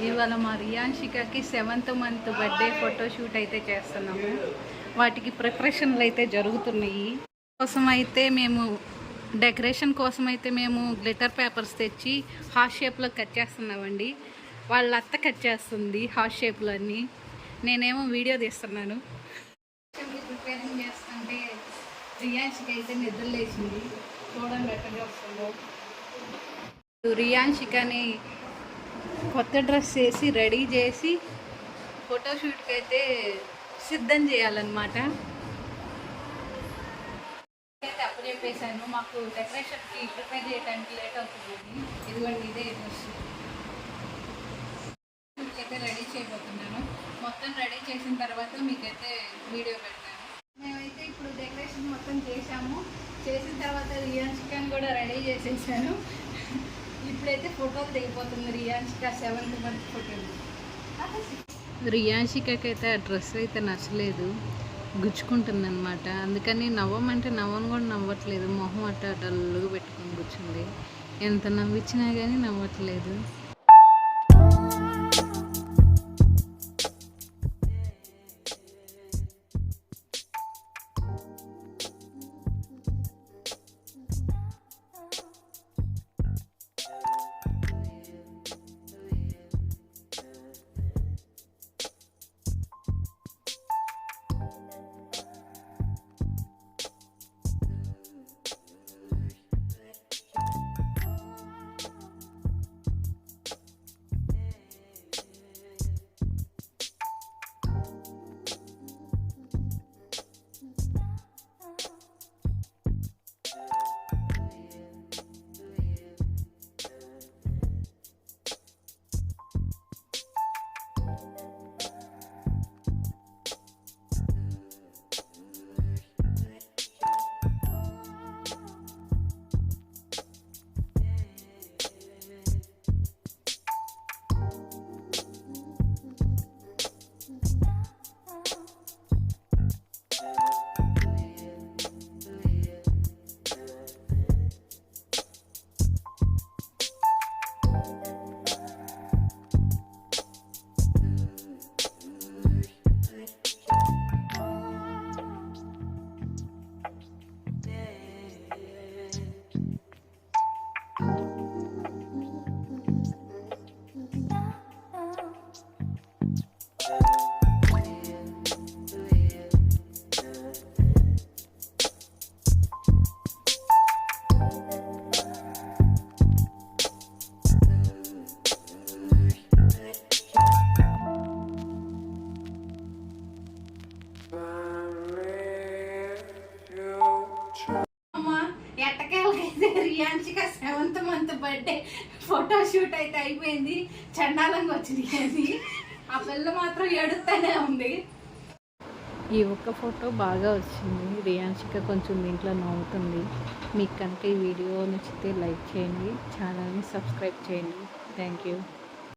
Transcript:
ఇవాళ మా రియాన్షికకి 7th month birthday photoshoot అయితే చేస్తున్నాము. వాటికి ప్రిపరేషన్లు అయితే జరుగుతున్నాయి. డెకరేషన్ కోసం అయితే మేము గ్లిటర్ పేపర్స్ తెచ్చి హార్ట్ షేప్లో కట్ చేస్తున్నామండి. వాళ్ళ అత్త కట్ చేస్తుంది హార్ట్ షేప్లో అన్నీ. నేనేమో వీడియో తీస్తున్నాను. ప్రిపేరింగ్ చేస్తుంటే రియాన్షిక అయితే నిద్ర లేచింది. చూడండి ఎక్కడ వస్తుందో. రియాన్షికని కొత్త డ్రెస్ వేసి రెడీ చేసి ఫోటోషూట్కి అయితే సిద్ధం చేయాలన్నమాట. అయితే అప్పుడు చెప్పేశాను మాకు డెకరేషన్కి ప్రిపేర్ చేయడానికి లేట్ అవుతుంది. ఇదిగోండి ఇదే డ్రెస్ అయితే రెడీ చేయబోతున్నాను. మొత్తం రెడీ చేసిన తర్వాత మీకైతే వీడియో పెడతాను. మేమైతే ఇప్పుడు డెకరేషన్ మొత్తం చేసాము. చేసిన తర్వాత రియాన్షికని కూడా రెడీ చేసేసాను. ఇప్పుడైతే ఫోటోలు దిగిపోతుంది రియాన్షిక 7th మంత్ ఫోటోలు. రియాన్షికకి అయితే ఆ డ్రెస్ అయితే నచ్చలేదు, గుచ్చుకుంటుంది అనమాట. అందుకని నవ్వమంటే నవ్వను కూడా నవ్వట్లేదు. మొహం అడ్డల్లుగా పెట్టుకొని కూర్చుంది. ఎంత నవ్విచ్చినా కానీ నవ్వట్లేదు. రియాన్షిక 7th మంత్ బర్త్డే ఫోటోషూట్ అయితే అయిపోయింది. చండాలంగా వచ్చింది అది. ఆ పిల్ల మాత్రం ఏడుస్తూనే ఉంది. ఈ ఒక్క ఫోటో బాగా వచ్చింది. రియాన్షిక కొంచెం దీంట్లో నవ్వుతుంది. మీకు కనుక ఈ వీడియో నచ్చితే లైక్ చేయండి, ఛానల్ని సబ్స్క్రైబ్ చేయండి. Thank you.